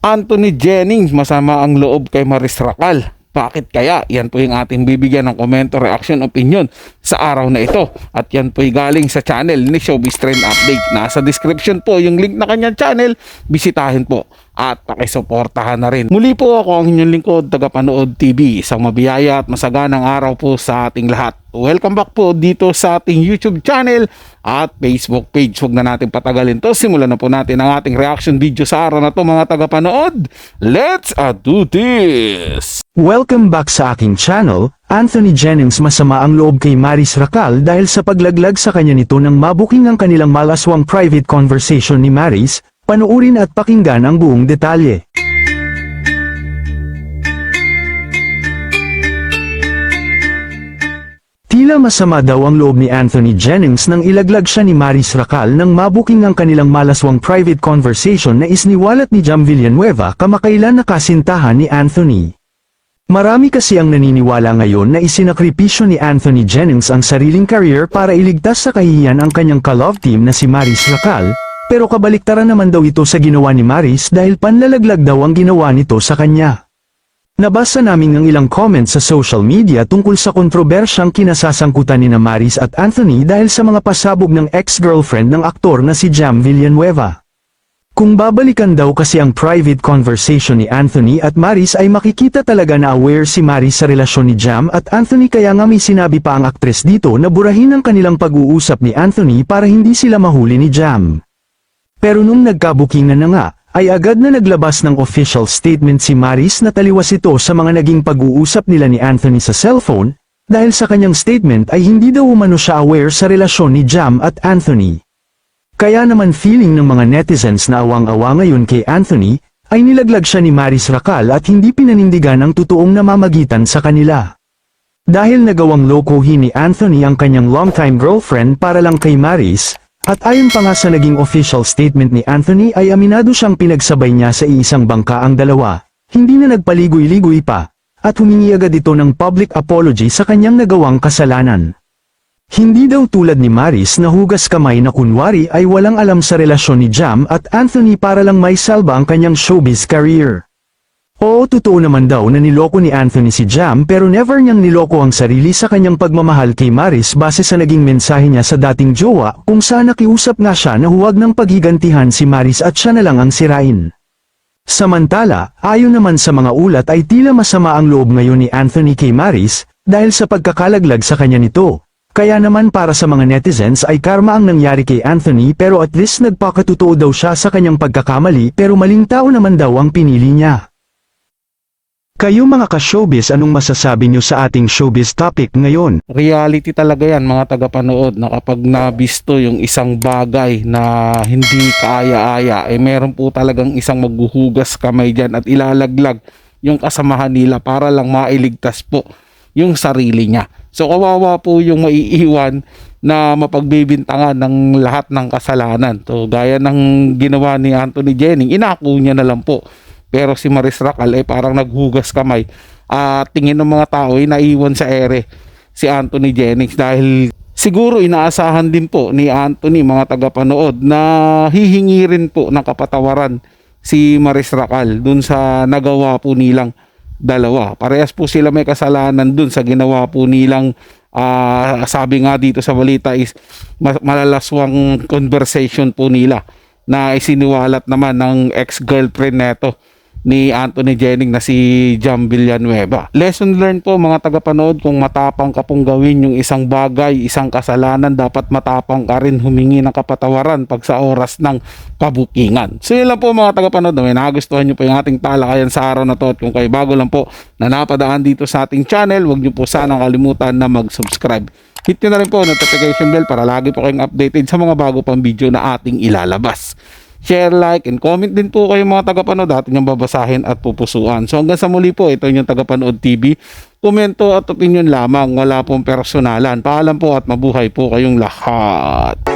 Anthony Jennings masama ang loob kay Maris Racal. Bakit kaya? Yan po yung ating bibigyan ng komento, reaction, opinion sa araw na ito. At yan po yung galing sa channel ni Showbiz Trend Update. Nasa description po yung link na kanyang channel. Bisitahin po at pakisuportahan na rin. Muli po ako ang inyong lingkod, Tagapanood TV. Isang mabiyaya at masaganang araw po sa ating lahat. Welcome back po dito sa ating YouTube channel at Facebook page. Huwag na natin patagalin to. Simulan na po natin ang ating reaction video sa araw na to, mga tagapanood. Let's do this! Welcome back sa aking channel. Anthony Jennings masama ang loob kay Maris Racal dahil sa paglaglag sa kanya nito ng mabuking ang kanilang malaswang private conversation ni Maris. Panuurin at pakinggan ang buong detalye. Tila masama daw ang loob ni Anthony Jennings nang ilaglag siya ni Maris Racal nang mabuking ang kanilang malaswang private conversation na isiniwalat ni Jam Villanueva kamakailan na kasintahan ni Anthony. Marami kasi ang naniniwala ngayon na isinakripisyo ni Anthony Jennings ang sariling career para iligtas sa kahihiyan ang kanyang ka-love team na si Maris Racal, pero kabaliktaran naman daw ito sa ginawa ni Maris dahil panlalaglag daw ang ginawa nito sa kanya. Nabasa namin ang ilang comments sa social media tungkol sa kontrobersyang kinasasangkutan ni Maris at Anthony dahil sa mga pasabog ng ex-girlfriend ng aktor na si Jam Villanueva. Kung babalikan daw kasi ang private conversation ni Anthony at Maris ay makikita talaga na aware si Maris sa relasyon ni Jam at Anthony, kaya nga may sinabi pa ang aktres dito na burahin ang kanilang pag-uusap ni Anthony para hindi sila mahuli ni Jam. Pero nung nagkabukingan na nga, ay agad na naglabas ng official statement si Maris na taliwas ito sa mga naging pag-uusap nila ni Anthony sa cellphone, dahil sa kanyang statement ay hindi daw umano siya aware sa relasyon ni Jam at Anthony. Kaya naman feeling ng mga netizens na awang-awa ngayon kay Anthony, ay nilaglag siya ni Maris Racal at hindi pinanindigan ang totoong namamagitan sa kanila. Dahil nagawang lokohin ni Anthony ang kanyang longtime girlfriend para lang kay Maris, at ayon pa nga sa naging official statement ni Anthony ay aminado siyang pinagsabay niya sa iisang bangka ang dalawa, hindi na nagpaligoy-ligoy pa, at humingi agad ito ng public apology sa kanyang nagawang kasalanan. Hindi daw tulad ni Maris na hugas kamay na kunwari ay walang alam sa relasyon ni Jam at Anthony para lang may salba ang kanyang showbiz career. Oo, totoo naman daw na niloko ni Anthony si Jam, pero never niyang niloko ang sarili sa kanyang pagmamahal kay Maris base sa naging mensahe niya sa dating jowa kung saan nakiusap nga siya na huwag nang paghigantihan si Maris at siya na lang ang sirain. Samantala, ayon naman sa mga ulat ay tila masama ang loob ngayon ni Anthony kay Maris dahil sa pagkakalaglag sa kanya nito. Kaya naman para sa mga netizens ay karma ang nangyari kay Anthony, pero at least nagpakatotoo daw siya sa kanyang pagkakamali, pero maling tao naman daw ang pinili niya. Kayo mga ka-showbiz, anong masasabi nyo sa ating showbiz topic ngayon? Reality talaga yan, mga tagapanood, na kapag nabisto yung isang bagay na hindi kaaya-aya, meron po talagang isang maghuhugas kamay dyan at ilalaglag yung kasamahan nila para lang mailigtas po yung sarili niya. So kawawa po yung maiiwan na mapagbibintangan ng lahat ng kasalanan. So gaya ng ginawa ni Anthony Jennings, inako niya na lang po. Pero si Maris Racal ay parang naghugas kamay at tingin ng mga tao ay naiwan sa ere si Anthony Jennings dahil siguro inaasahan din po ni Anthony, mga tagapanood, na hihingi rin po ng kapatawaran si Maris Racal dun sa nagawa po nilang dalawa. Parehas po sila may kasalanan dun sa ginawa po nilang sabi nga dito sa balita is malalaswang conversation po nila na isiniwalat naman ng ex-girlfriend neto ni Anthony Jennings na si Jam Villanueva. Lesson learned po, mga tagapanood, kung matapang ka pong gawin yung isang bagay, isang kasalanan, dapat matapang ka rin humingi ng kapatawaran pag sa oras ng kabukingan. So yun lang po, mga tagapanood, na may nagustuhan nyo po yung ating talakayan sa araw na to, at kung kayo bago lang po na napadaan dito sa ating channel, huwag nyo po sanang kalimutan na mag-subscribe. Hit nyo na rin po notification bell para lagi po kayong updated sa mga bago pang video na ating ilalabas. Share, like, and comment din po kayo, mga tagapanood, atin yung babasahin at pupusuan. So hanggang sa muli po, ito yung Tagapanood TV. Komento at opinion lamang, wala pong personalan. Paalam po at mabuhay po kayong lahat.